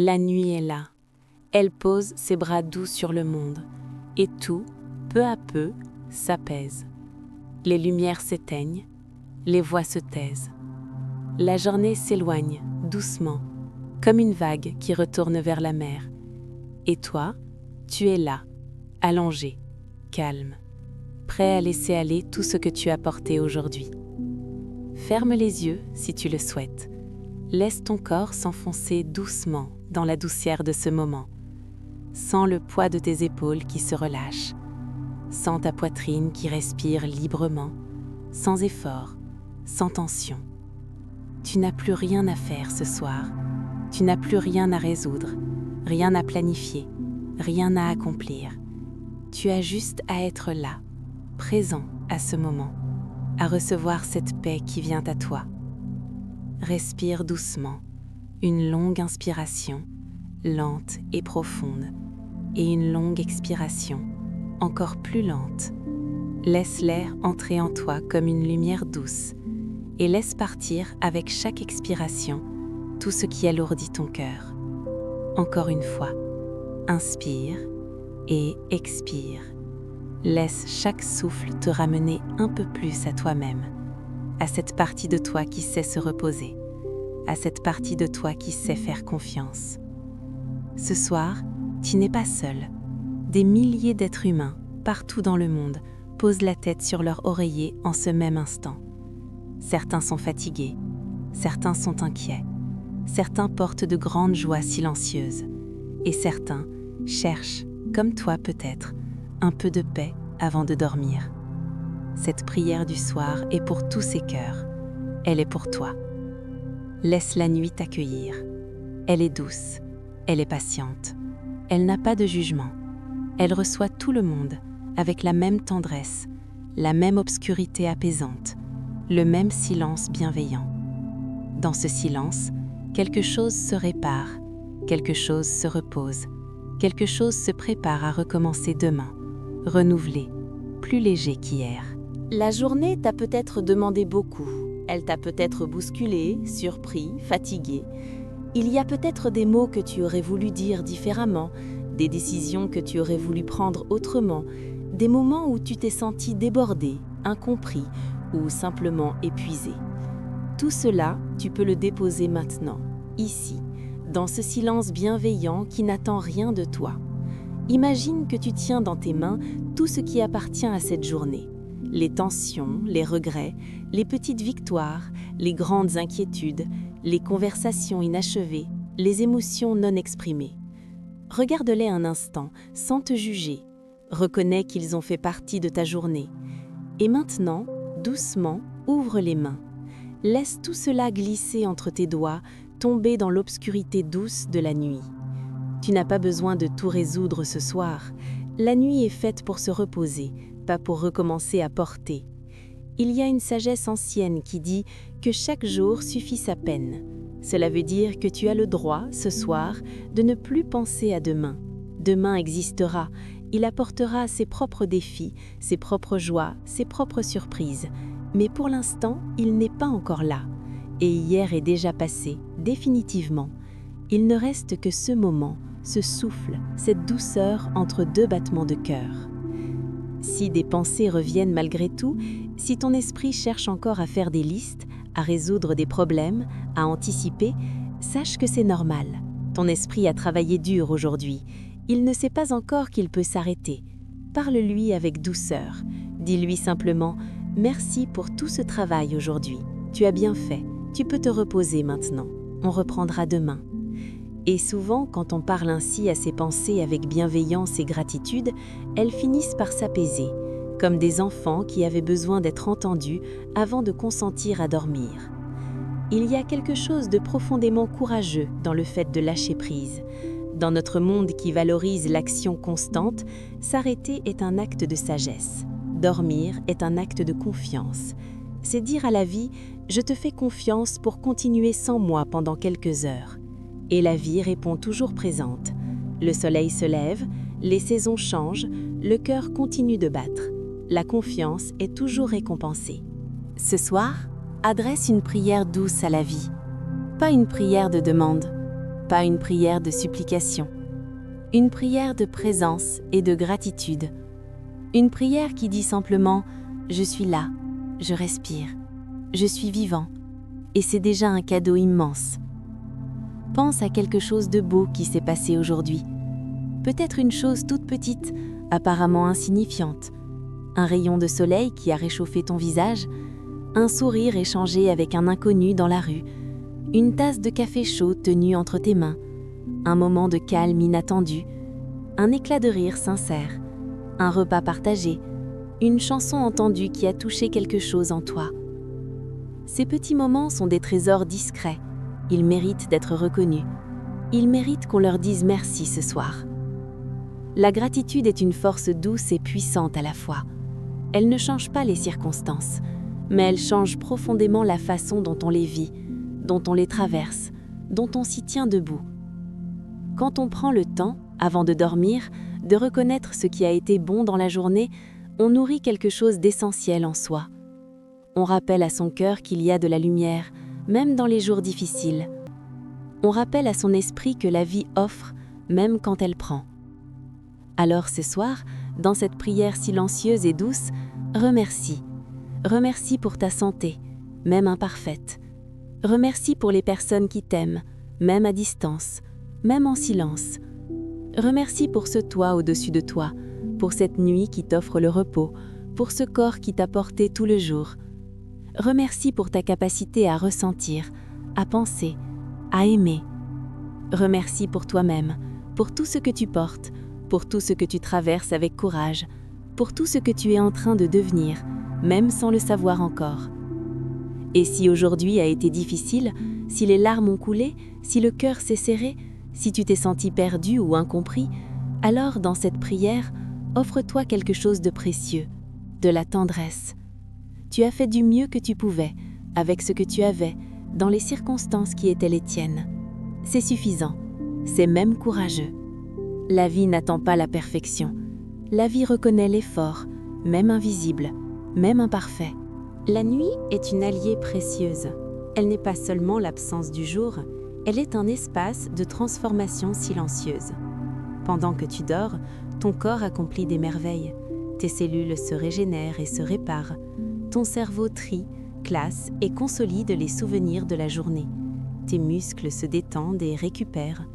La nuit est là. Elle pose ses bras doux sur le monde, et tout, peu à peu, s'apaise. Les lumières s'éteignent, les voix se taisent. La journée s'éloigne, doucement, comme une vague qui retourne vers la mer. Et toi, tu es là, allongé, calme, prêt à laisser aller tout ce que tu as porté aujourd'hui. Ferme les yeux si tu le souhaites. Laisse ton corps s'enfoncer doucement dans la douceur de ce moment. Sens le poids de tes épaules qui se relâchent. Sens ta poitrine qui respire librement, sans effort, sans tension. Tu n'as plus rien à faire ce soir. Tu n'as plus rien à résoudre, rien à planifier, rien à accomplir. Tu as juste à être là, présent à ce moment, à recevoir cette paix qui vient à toi. Respire doucement, une longue inspiration, lente et profonde, et une longue expiration, encore plus lente. Laisse l'air entrer en toi comme une lumière douce, et laisse partir avec chaque expiration tout ce qui alourdit ton cœur. Encore une fois, inspire et expire. Laisse chaque souffle te ramener un peu plus à toi-même, à cette partie de toi qui sait se reposer, à cette partie de toi qui sait faire confiance. Ce soir, tu n'es pas seul. Des milliers d'êtres humains, partout dans le monde, posent la tête sur leur oreiller en ce même instant. Certains sont fatigués, certains sont inquiets, certains portent de grandes joies silencieuses, et certains cherchent, comme toi peut-être, un peu de paix avant de dormir. Cette prière du soir est pour tous ces cœurs. Elle est pour toi. Laisse la nuit t'accueillir. Elle est douce, elle est patiente. Elle n'a pas de jugement. Elle reçoit tout le monde avec la même tendresse, la même obscurité apaisante, le même silence bienveillant. Dans ce silence, quelque chose se répare, quelque chose se repose, quelque chose se prépare à recommencer demain, renouvelé, plus léger qu'hier. La journée t'a peut-être demandé beaucoup. Elle t'a peut-être bousculé, surpris, fatigué. Il y a peut-être des mots que tu aurais voulu dire différemment, des décisions que tu aurais voulu prendre autrement, des moments où tu t'es senti débordé, incompris ou simplement épuisé. Tout cela, tu peux le déposer maintenant, ici, dans ce silence bienveillant qui n'attend rien de toi. Imagine que tu tiens dans tes mains tout ce qui appartient à cette journée. Les tensions, les regrets, les petites victoires, les grandes inquiétudes, les conversations inachevées, les émotions non exprimées. Regarde-les un instant, sans te juger. Reconnais qu'ils ont fait partie de ta journée. Et maintenant, doucement, ouvre les mains. Laisse tout cela glisser entre tes doigts, tomber dans l'obscurité douce de la nuit. Tu n'as pas besoin de tout résoudre ce soir. La nuit est faite pour se reposer, pas pour recommencer à porter. Il y a une sagesse ancienne qui dit que chaque jour suffit sa peine. Cela veut dire que tu as le droit, ce soir, de ne plus penser à demain. Demain existera, il apportera ses propres défis, ses propres joies, ses propres surprises. Mais pour l'instant, il n'est pas encore là. Et hier est déjà passé, définitivement. Il ne reste que ce moment, ce souffle, cette douceur entre deux battements de cœur. Si des pensées reviennent malgré tout, si ton esprit cherche encore à faire des listes, à résoudre des problèmes, à anticiper, sache que c'est normal. Ton esprit a travaillé dur aujourd'hui. Il ne sait pas encore qu'il peut s'arrêter. Parle-lui avec douceur. Dis-lui simplement « Merci pour tout ce travail aujourd'hui. Tu as bien fait. Tu peux te reposer maintenant. On reprendra demain. » Et souvent, quand on parle ainsi à ses pensées avec bienveillance et gratitude, elles finissent par s'apaiser, comme des enfants qui avaient besoin d'être entendus avant de consentir à dormir. Il y a quelque chose de profondément courageux dans le fait de lâcher prise. Dans notre monde qui valorise l'action constante, s'arrêter est un acte de sagesse. Dormir est un acte de confiance. C'est dire à la vie « Je te fais confiance pour continuer sans moi pendant quelques heures ». Et la vie répond toujours présente. Le soleil se lève, les saisons changent, le cœur continue de battre. La confiance est toujours récompensée. Ce soir, adresse une prière douce à la vie. Pas une prière de demande, pas une prière de supplication. Une prière de présence et de gratitude. Une prière qui dit simplement « Je suis là, je respire, je suis vivant » et c'est déjà un cadeau immense. Pense à quelque chose de beau qui s'est passé aujourd'hui. Peut-être une chose toute petite, apparemment insignifiante. Un rayon de soleil qui a réchauffé ton visage, un sourire échangé avec un inconnu dans la rue, une tasse de café chaud tenue entre tes mains, un moment de calme inattendu, un éclat de rire sincère, un repas partagé, une chanson entendue qui a touché quelque chose en toi. Ces petits moments sont des trésors discrets. Ils méritent d'être reconnus. Ils méritent qu'on leur dise merci ce soir. La gratitude est une force douce et puissante à la fois. Elle ne change pas les circonstances, mais elle change profondément la façon dont on les vit, dont on les traverse, dont on s'y tient debout. Quand on prend le temps, avant de dormir, de reconnaître ce qui a été bon dans la journée, on nourrit quelque chose d'essentiel en soi. On rappelle à son cœur qu'il y a de la lumière, même dans les jours difficiles. On rappelle à son esprit que la vie offre, même quand elle prend. Alors ce soir, dans cette prière silencieuse et douce, remercie. Remercie pour ta santé, même imparfaite. Remercie pour les personnes qui t'aiment, même à distance, même en silence. Remercie pour ce toit au-dessus de toi, pour cette nuit qui t'offre le repos, pour ce corps qui t'a porté tout le jour. Remercie pour ta capacité à ressentir, à penser, à aimer. Remercie pour toi-même, pour tout ce que tu portes, pour tout ce que tu traverses avec courage, pour tout ce que tu es en train de devenir, même sans le savoir encore. Et si aujourd'hui a été difficile, si les larmes ont coulé, si le cœur s'est serré, si tu t'es senti perdu ou incompris, alors dans cette prière, offre-toi quelque chose de précieux, de la tendresse. Tu as fait du mieux que tu pouvais, avec ce que tu avais, dans les circonstances qui étaient les tiennes. C'est suffisant, c'est même courageux. La vie n'attend pas la perfection. La vie reconnaît l'effort, même invisible, même imparfait. La nuit est une alliée précieuse. Elle n'est pas seulement l'absence du jour, elle est un espace de transformation silencieuse. Pendant que tu dors, ton corps accomplit des merveilles. Tes cellules se régénèrent et se réparent. Ton cerveau trie, classe et consolide les souvenirs de la journée. Tes muscles se détendent et récupèrent.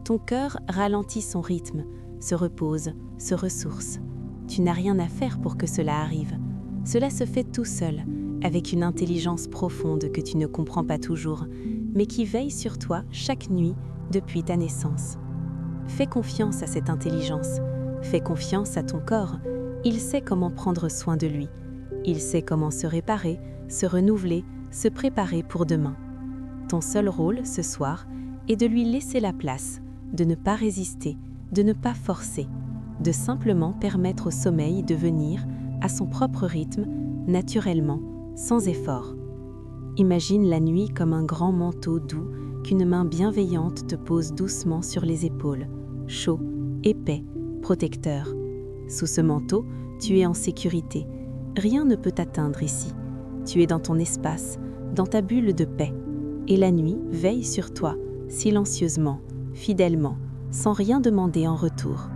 Ton cœur ralentit son rythme, se repose, se ressource. Tu n'as rien à faire pour que cela arrive. Cela se fait tout seul, avec une intelligence profonde que tu ne comprends pas toujours, mais qui veille sur toi chaque nuit depuis ta naissance. Fais confiance à cette intelligence. Fais confiance à ton corps. Il sait comment prendre soin de lui. Il sait comment se réparer, se renouveler, se préparer pour demain. Ton seul rôle, ce soir, est de lui laisser la place, de ne pas résister, de ne pas forcer, de simplement permettre au sommeil de venir, à son propre rythme, naturellement, sans effort. Imagine la nuit comme un grand manteau doux qu'une main bienveillante te pose doucement sur les épaules, chaud, épais, protecteur. Sous ce manteau, tu es en sécurité. Rien ne peut t'atteindre ici. Tu es dans ton espace, dans ta bulle de paix. Et la nuit veille sur toi, silencieusement, fidèlement, sans rien demander en retour.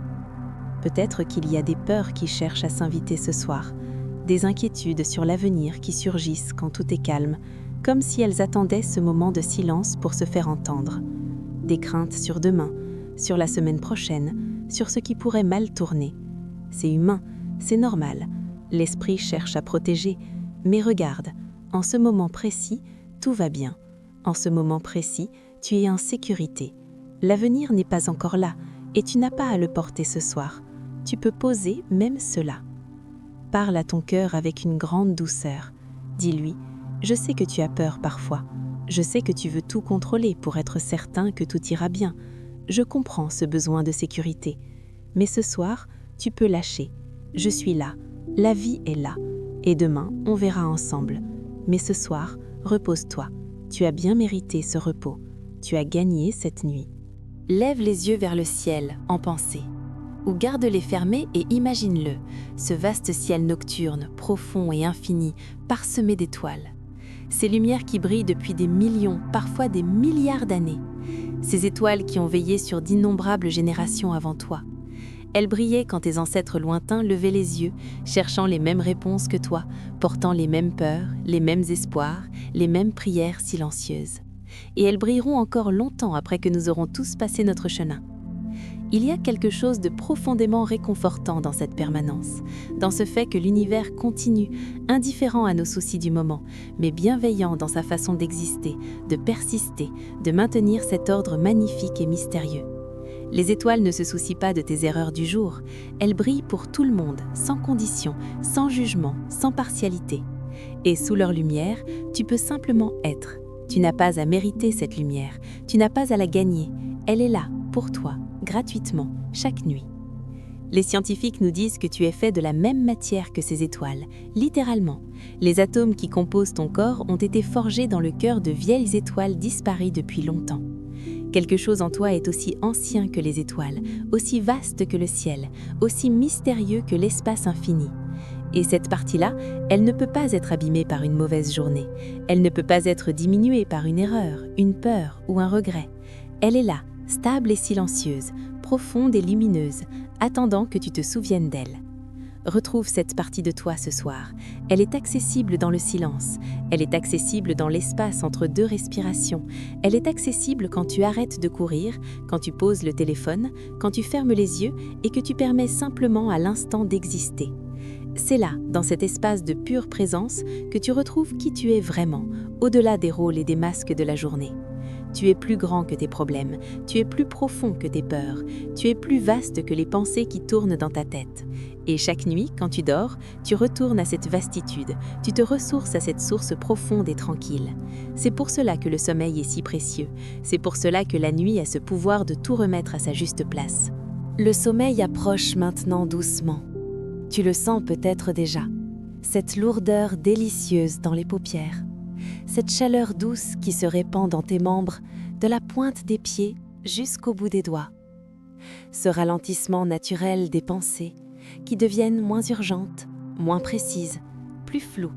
Peut-être qu'il y a des peurs qui cherchent à s'inviter ce soir, des inquiétudes sur l'avenir qui surgissent quand tout est calme, comme si elles attendaient ce moment de silence pour se faire entendre. Des craintes sur demain, sur la semaine prochaine, sur ce qui pourrait mal tourner. C'est humain, c'est normal. L'esprit cherche à protéger, mais regarde, en ce moment précis, tout va bien. En ce moment précis, tu es en sécurité. L'avenir n'est pas encore là, et tu n'as pas à le porter ce soir. Tu peux poser même cela. Parle à ton cœur avec une grande douceur. Dis-lui, je sais que tu as peur parfois. Je sais que tu veux tout contrôler pour être certain que tout ira bien. Je comprends ce besoin de sécurité. Mais ce soir, tu peux lâcher. Je suis là. La vie est là. Et demain, on verra ensemble. Mais ce soir, repose-toi. Tu as bien mérité ce repos. Tu as gagné cette nuit. Lève les yeux vers le ciel, en pensée. Ou garde-les fermés et imagine-le, ce vaste ciel nocturne, profond et infini, parsemé d'étoiles. Ces lumières qui brillent depuis des millions, parfois des milliards d'années. ces étoiles qui ont veillé sur d'innombrables générations avant toi. Elles brillaient quand tes ancêtres lointains levaient les yeux, cherchant les mêmes réponses que toi, portant les mêmes peurs, les mêmes espoirs, les mêmes prières silencieuses. Et elles brilleront encore longtemps après que nous aurons tous passé notre chemin. Il y a quelque chose de profondément réconfortant dans cette permanence, dans ce fait que l'univers continue, indifférent à nos soucis du moment, mais bienveillant dans sa façon d'exister, de persister, de maintenir cet ordre magnifique et mystérieux. Les étoiles ne se soucient pas de tes erreurs du jour, elles brillent pour tout le monde, sans condition, sans jugement, sans partialité. Et sous leur lumière, tu peux simplement être. Tu n'as pas à mériter cette lumière, tu n'as pas à la gagner, elle est là, pour toi, gratuitement, chaque nuit. Les scientifiques nous disent que tu es fait de la même matière que ces étoiles, littéralement. Les atomes qui composent ton corps ont été forgés dans le cœur de vieilles étoiles disparues depuis longtemps. Quelque chose en toi est aussi ancien que les étoiles, aussi vaste que le ciel, aussi mystérieux que l'espace infini. Et cette partie-là, elle ne peut pas être abîmée par une mauvaise journée. Elle ne peut pas être diminuée par une erreur, une peur ou un regret. Elle est là, stable et silencieuse, profonde et lumineuse, attendant que tu te souviennes d'elle. Retrouve cette partie de toi ce soir. Elle est accessible dans le silence. Elle est accessible dans l'espace entre deux respirations. Elle est accessible quand tu arrêtes de courir, quand tu poses le téléphone, quand tu fermes les yeux et que tu permets simplement à l'instant d'exister. C'est là, dans cet espace de pure présence, que tu retrouves qui tu es vraiment, au-delà des rôles et des masques de la journée. Tu es plus grand que tes problèmes, tu es plus profond que tes peurs, tu es plus vaste que les pensées qui tournent dans ta tête. Et chaque nuit, quand tu dors, tu retournes à cette vastitude, tu te ressources à cette source profonde et tranquille. C'est pour cela que le sommeil est si précieux, c'est pour cela que la nuit a ce pouvoir de tout remettre à sa juste place. Le sommeil approche maintenant doucement. Tu le sens peut-être déjà, cette lourdeur délicieuse dans les paupières, cette chaleur douce qui se répand dans tes membres, de la pointe des pieds jusqu'au bout des doigts. Ce ralentissement naturel des pensées qui deviennent moins urgentes, moins précises, plus floues,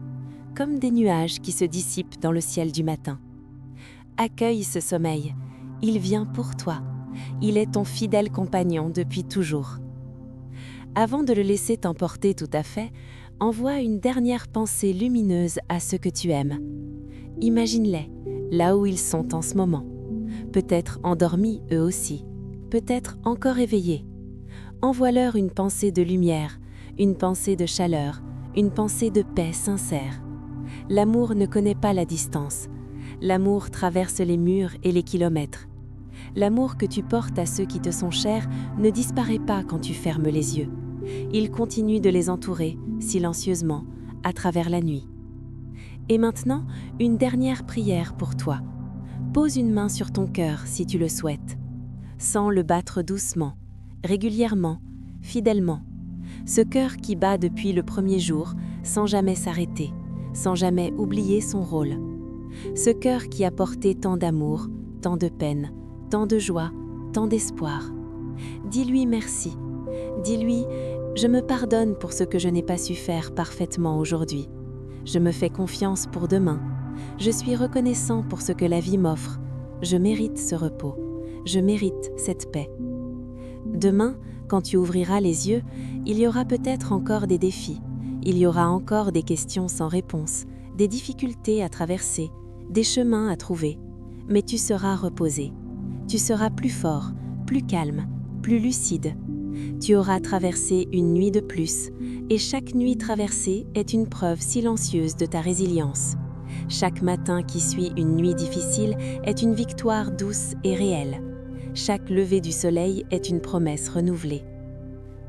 comme des nuages qui se dissipent dans le ciel du matin. Accueille ce sommeil, il vient pour toi, il est ton fidèle compagnon depuis toujours. Avant de le laisser t'emporter tout à fait, envoie une dernière pensée lumineuse à ceux que tu aimes. Imagine-les, là où ils sont en ce moment. Peut-être endormis eux aussi, peut-être encore éveillés. Envoie-leur une pensée de lumière, une pensée de chaleur, une pensée de paix sincère. L'amour ne connaît pas la distance. L'amour traverse les murs et les kilomètres. L'amour que tu portes à ceux qui te sont chers ne disparaît pas quand tu fermes les yeux. Il continue de les entourer, silencieusement, à travers la nuit. Et maintenant, une dernière prière pour toi. Pose une main sur ton cœur si tu le souhaites. Sens le battre doucement, régulièrement, fidèlement. Ce cœur qui bat depuis le premier jour, sans jamais s'arrêter, sans jamais oublier son rôle. Ce cœur qui a porté tant d'amour, tant de peine, tant de joie, tant d'espoir. Dis-lui merci. Dis-lui « Je me pardonne pour ce que je n'ai pas su faire parfaitement aujourd'hui. Je me fais confiance pour demain. Je suis reconnaissant pour ce que la vie m'offre. Je mérite ce repos. Je mérite cette paix. » Demain, quand tu ouvriras les yeux, il y aura peut-être encore des défis. Il y aura encore des questions sans réponse, des difficultés à traverser, des chemins à trouver. Mais tu seras reposé. Tu seras plus fort, plus calme, plus lucide. Tu auras traversé une nuit de plus, et chaque nuit traversée est une preuve silencieuse de ta résilience. Chaque matin qui suit une nuit difficile est une victoire douce et réelle. Chaque lever du soleil est une promesse renouvelée.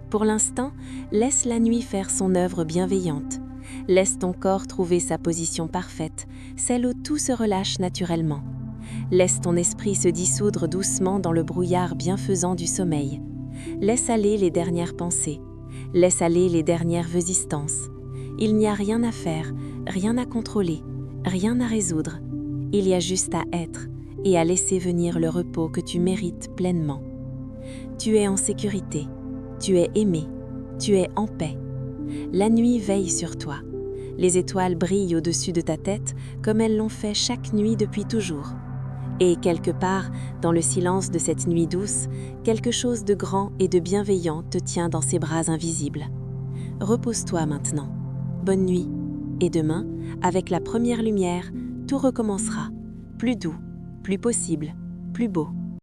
Pour l'instant, laisse la nuit faire son œuvre bienveillante. Laisse ton corps trouver sa position parfaite, celle où tout se relâche naturellement. Laisse ton esprit se dissoudre doucement dans le brouillard bienfaisant du sommeil. Laisse aller les dernières pensées. Laisse aller les dernières résistances. Il n'y a rien à faire, rien à contrôler, rien à résoudre. Il y a juste à être et à laisser venir le repos que tu mérites pleinement. Tu es en sécurité, tu es aimé, tu es en paix. La nuit veille sur toi. Les étoiles brillent au-dessus de ta tête comme elles l'ont fait chaque nuit depuis toujours. Et quelque part, dans le silence de cette nuit douce, quelque chose de grand et de bienveillant te tient dans ses bras invisibles. Repose-toi maintenant. Bonne nuit. Et demain, avec la première lumière, tout recommencera. Plus doux, plus possible, plus beau.